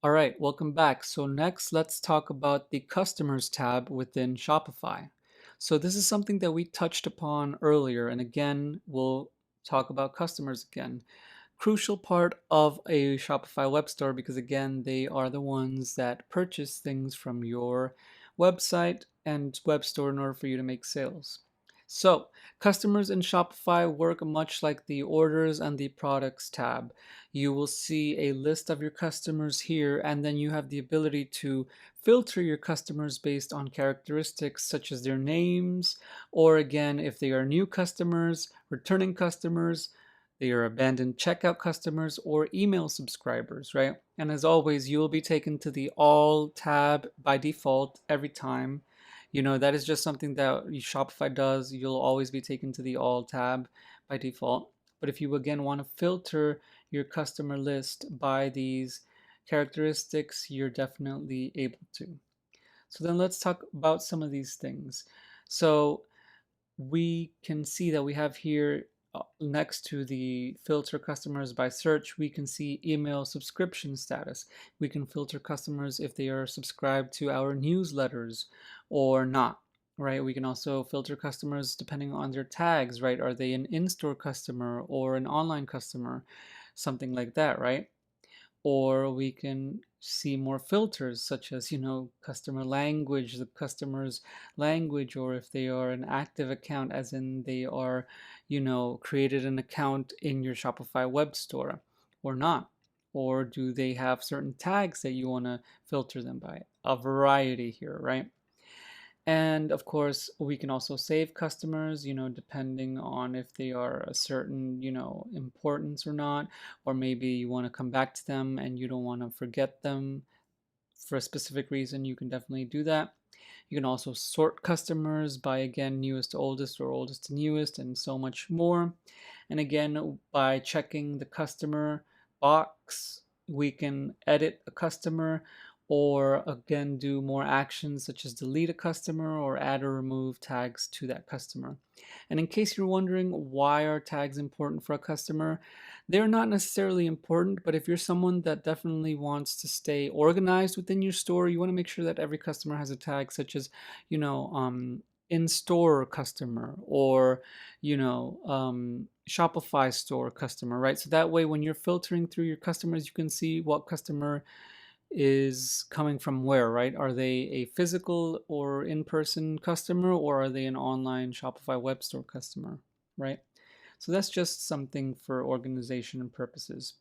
All right, welcome back. So next, let's talk about the Customers tab within Shopify. So this is something that we touched upon earlier, and again, we'll talk about customers again. Crucial part of a Shopify web store because again, they are the ones that purchase things from your website and web store in order for you to make sales. So, customers in Shopify work much like the orders and the products tab. You will see a list of your customers here, and then you have the ability to filter your customers based on characteristics such as their names, or again, if they are new customers, returning customers, they are abandoned checkout customers, or email subscribers, right? And as always, you will be taken to the All tab by default every time. That is just something that Shopify does. You'll always be taken to the All tab by default. But if you again want to filter your customer list by these characteristics, you're definitely able to. So then let's talk about some of these things. So we can see that we have here next to the filter customers by search, we can see email subscription status. We can filter customers if they are subscribed to our newsletters or not, right? We can also filter customers depending on their tags, right? Are they an in-store customer or an online customer? Something like that, right? Or we can see more filters such as customer language, the customer's language, or if they are an active account as in they are created an account in your Shopify web store or not, or do they have certain tags that you want to filter them by. A variety here, right? And of course, we can also save customers, depending on if they are a certain, importance or not, or maybe you want to come back to them and you don't want to forget them for a specific reason. You can definitely do that. You can also sort customers by, again, newest to oldest or oldest to newest, and so much more. And again, by checking the customer box, we can edit a customer or again do more actions such as delete a customer or add or remove tags to that customer. And in case you're wondering why are tags important for a customer, they're not necessarily important, but if you're someone that definitely wants to stay organized within your store, you want to make sure that every customer has a tag such as, in-store customer or, Shopify store customer, right? So that way, when you're filtering through your customers, you can see what customer is coming from where, right? Are they a physical or in-person customer, or are they an online Shopify web store customer, right? So that's just something for organization and purposes.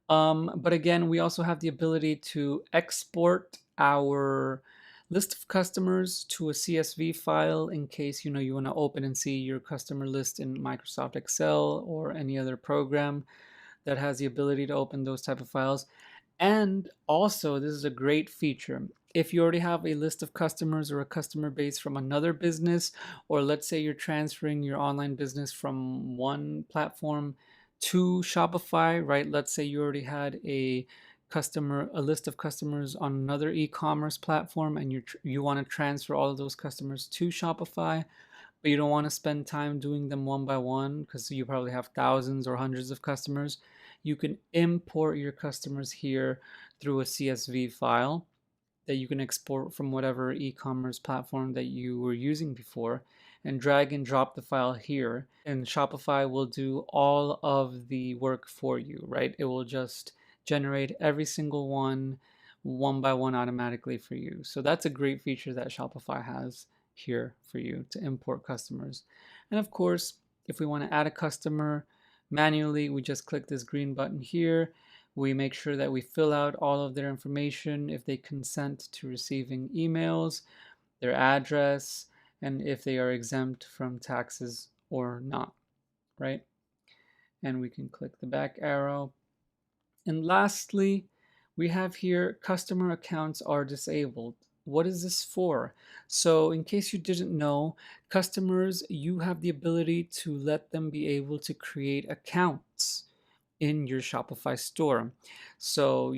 But again, we also have the ability to export our list of customers to a CSV file in case you want to open and see your customer list in Microsoft Excel or any other program that has the ability to open those type of files. And also, this is a great feature. If you already have a list of customers or a customer base from another business, or let's say you're transferring your online business from one platform to Shopify, right? Let's say you already had a list of customers on another e-commerce platform, and you want to transfer all of those customers to Shopify, but you don't want to spend time doing them one by one because you probably have thousands or hundreds of customers. You can import your customers here through a CSV file that you can export from whatever e-commerce platform that you were using before, and drag and drop the file here, and Shopify will do all of the work for you, right? It will just generate every single one by one automatically for you. So that's a great feature that Shopify has here for you to import customers. And of course, if we want to add a customer manually, we just click this green button here. We make sure that we fill out all of their information, if they consent to receiving emails, their address, and if they are exempt from taxes or not, right? And we can click the back arrow. And lastly, we have here customer accounts are disabled. What is this for? So in case you didn't know, customers, you have the ability to let them be able to create accounts in your Shopify store. So,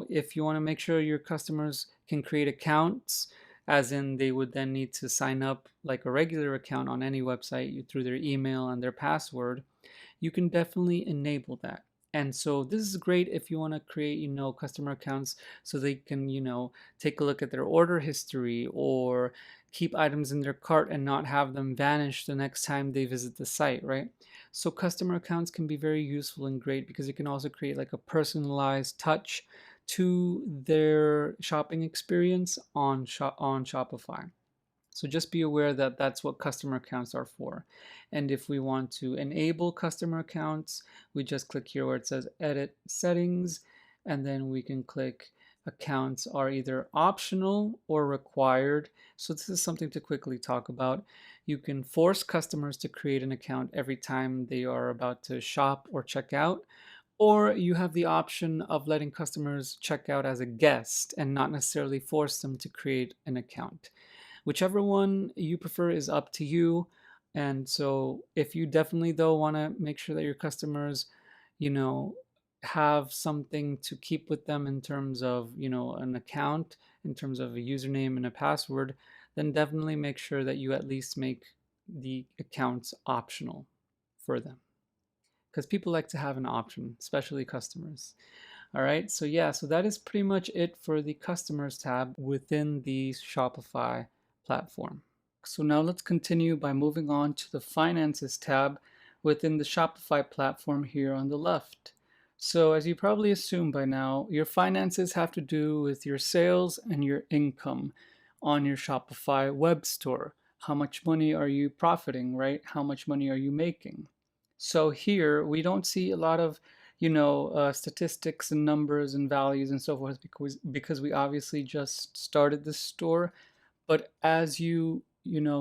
if you want to make sure your customers can create accounts, as in they would then need to sign up like a regular account on any website through their email and their password, you can definitely enable that. And so this is great if you want to create, customer accounts so they can, take a look at their order history or keep items in their cart and not have them vanish the next time they visit the site, right? So customer accounts can be very useful and great because you can also create like a personalized touch to their shopping experience on Shopify. So just be aware that that's what customer accounts are for. And if we want to enable customer accounts, we just click here where it says edit settings, and then we can click accounts are either optional or required. So this is something to quickly talk about. You can force customers to create an account every time they are about to shop or check out, or you have the option of letting customers check out as a guest and not necessarily force them to create an account. Whichever one you prefer is up to you. And so if you definitely though want to make sure that your customers, you know, have something to keep with them in terms of, an account, in terms of a username and a password, then definitely make sure that you at least make the accounts optional for them. Because people like to have an option, especially customers. All right, so yeah, so that is pretty much it for the Customers tab within the Shopify platform. So now let's continue by moving on to the Finances tab within the Shopify platform here on the left. So as you probably assume by now, your finances have to do with your sales and your income on your Shopify web store. How much money are you profiting, right? How much money are you making? So here we don't see a lot of statistics and numbers and values and so forth because we obviously just started this store. But as you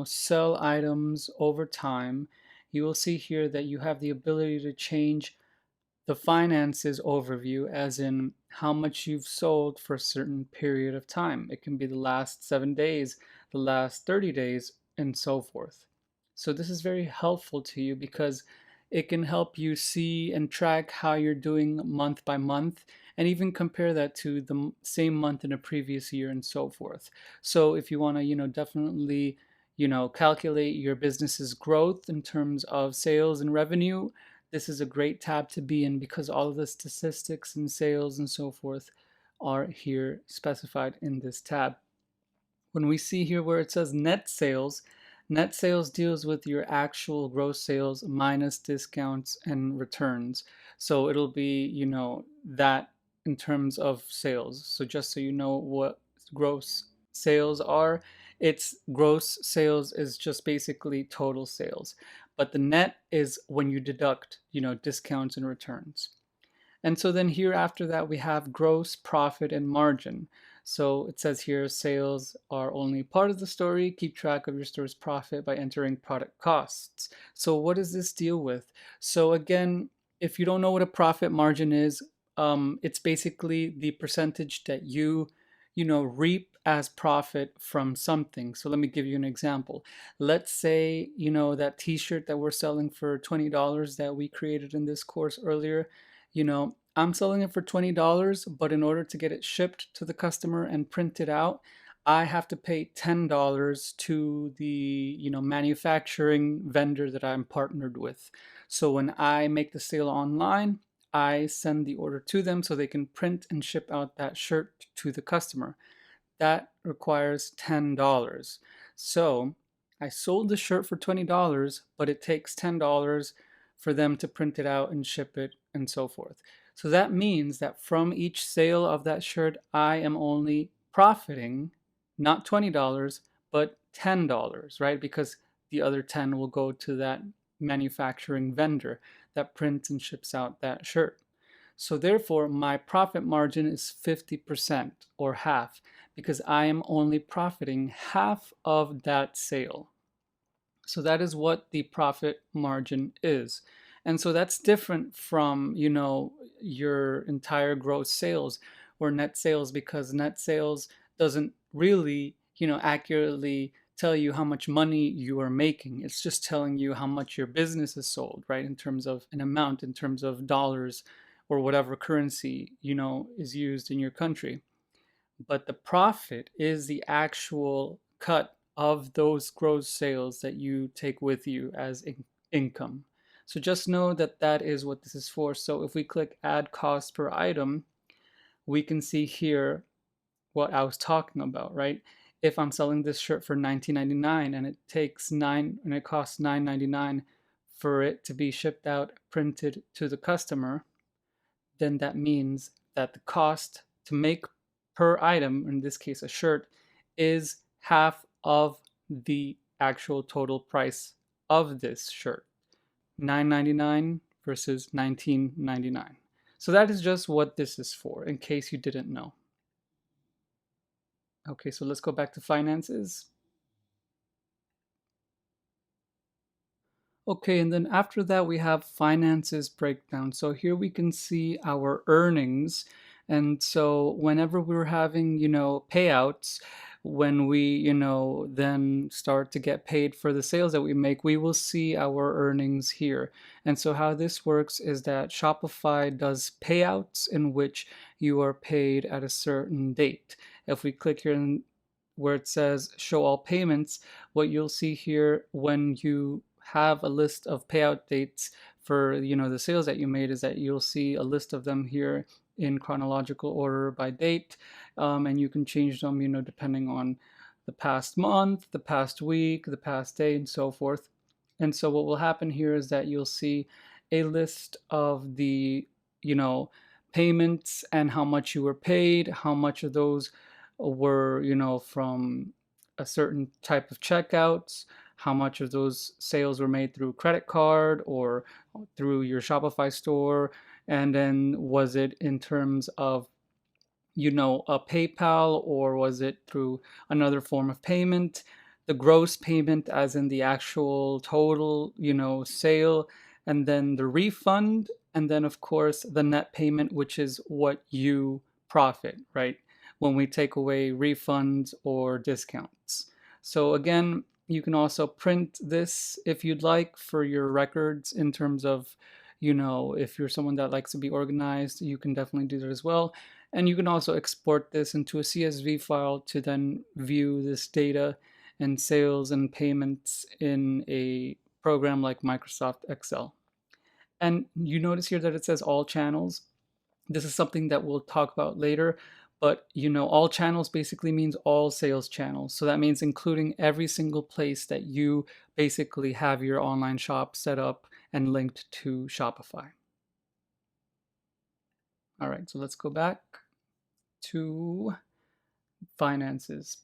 sell items over time, you will see here that you have the ability to change the finances overview, as in how much you've sold for a certain period of time. It can be the last 7 days, the last 30 days, and so forth. So this is very helpful to you because it can help you see and track how you're doing month by month and even compare that to the same month in a previous year and so forth. So if you want to, definitely, calculate your business's growth in terms of sales and revenue, this is a great tab to be in because all of the statistics and sales and so forth are here specified in this tab. When we see here where it says net sales deals with your actual gross sales minus discounts and returns. So it'll be, that in terms of sales. So just so you know what gross sales are, it's gross sales is just basically total sales. But the net is when you deduct, discounts and returns. And so then here after that, we have gross profit and margin. So it says here sales are only part of the story. Keep track of your store's profit by entering product costs. So what does this deal with? So again, if you don't know what a profit margin is, it's basically the percentage that you reap as profit from something. So let me give you an example. Let's say, that t-shirt that we're selling for $20 that we created in this course earlier, I'm selling it for $20, but in order to get it shipped to the customer and print it out, I have to pay $10 to the, manufacturing vendor that I'm partnered with. So when I make the sale online, I send the order to them so they can print and ship out that shirt to the customer. That requires $10. So I sold the shirt for $20, but it takes $10 for them to print it out and ship it and so forth. So that means that from each sale of that shirt, I am only profiting not $20, but $10, right? Because the other 10 will go to that manufacturing vendor that prints and ships out that shirt. So therefore, my profit margin is 50% or half because I am only profiting half of that sale. So that is what the profit margin is. And so that's different from, your entire gross sales or net sales, because net sales doesn't really, accurately tell you how much money you are making. It's just telling you how much your business is sold, right? In terms of an amount, in terms of dollars or whatever currency, is used in your country. But the profit is the actual cut of those gross sales that you take with you as income. So just know that that is what this is for. So if we click add cost per item, we can see here what I was talking about, right? If I'm selling this shirt for $19.99 and it costs $9.99 for it to be shipped out, printed to the customer, then that means that the cost to make per item, in this case a shirt, is half of the actual total price of this shirt. $9.99 versus $19.99. So that is just what this is for, in case you didn't know. Okay, so let's go back to finances. Okay, and then after that, we have finances breakdown. So here we can see our earnings. And so whenever we're having, payouts, when we, then start to get paid for the sales that we make, we will see our earnings here. And so how this works is that Shopify does payouts in which you are paid at a certain date. If we click here where it says show all payments, what you'll see here when you have a list of payout dates for the sales that you made is that you'll see a list of them here in chronological order by date, and you can change them depending on the past month, the past week, the past day, and so forth. And so what will happen here is that you'll see a list of the payments and how much you were paid, how much of those were from a certain type of checkouts, how much of those sales were made through credit card or through your Shopify store, and then was it in terms of a PayPal, or was it through another form of payment? The gross payment, as in the actual total, sale, and then the refund, and then of course the net payment, which is what you profit, right? When we take away refunds or discounts. So again, you can also print this if you'd like for your records in terms of, if you're someone that likes to be organized, you can definitely do that as well. And you can also export this into a CSV file to then view this data and sales and payments in a program like Microsoft Excel. And you notice here that it says all channels. This is something that we'll talk about later, but all channels basically means all sales channels. So that means including every single place that you basically have your online shop set up and linked to Shopify. All right, so let's go back to finances.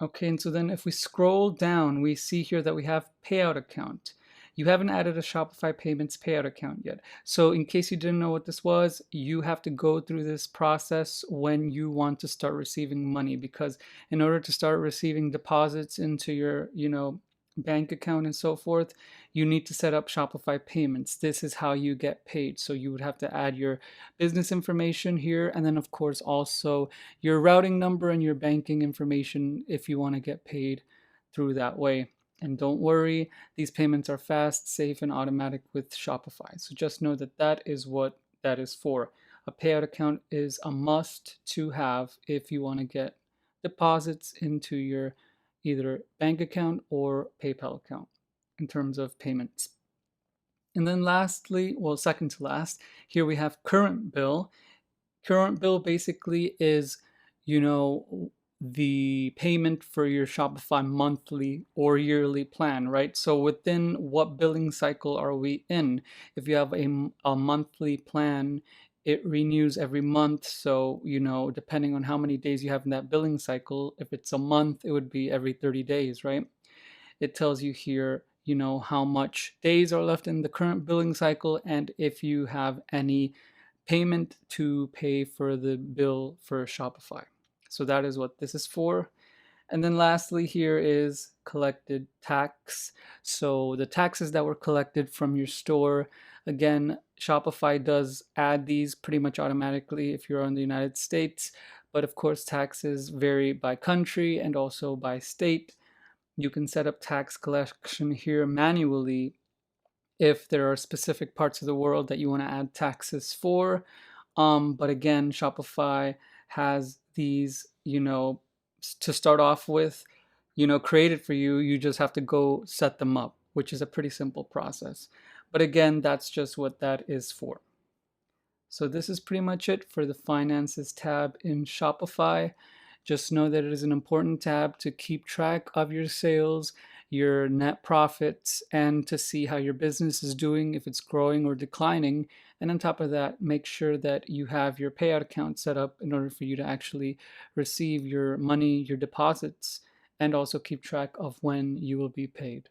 Okay, and so then if we scroll down, we see here that we have Payout Account. You haven't added a Shopify Payments Payout Account yet. So in case you didn't know what this was, you have to go through this process when you want to start receiving money, because in order to start receiving deposits into your, bank account and so forth, you need to set up Shopify Payments. This is how you get paid. So you would have to add your business information here, and then of course also your routing number and your banking information if you want to get paid through that way. And don't worry, these payments are fast, safe, and automatic with Shopify. So just know that that is what that is for. A payout account is a must to have if you want to get deposits into your either bank account or PayPal account in terms of payments. And then lastly, well, second to last, here we have current bill. Current bill basically is, the payment for your Shopify monthly or yearly plan, right? So within what billing cycle are we in? If you have a monthly plan, it renews every month. So, depending on how many days you have in that billing cycle, if it's a month, it would be every 30 days, right? It tells you here, how much days are left in the current billing cycle and if you have any payment to pay for the bill for Shopify. So that is what this is for. And then lastly here is collected tax. So the taxes that were collected from your store, again, Shopify does add these pretty much automatically if you're in the United States. But of course, taxes vary by country and also by state. You can set up tax collection here manually if there are specific parts of the world that you want to add taxes for. But again, Shopify has these, to start off with, created for you. You just have to go set them up, which is a pretty simple process. But again, that's just what that is for. So this is pretty much it for the Finances tab in Shopify. Just know that it is an important tab to keep track of your sales, your net profits, and to see how your business is doing, if it's growing or declining. And on top of that, make sure that you have your payout account set up in order for you to actually receive your money, your deposits, and also keep track of when you will be paid.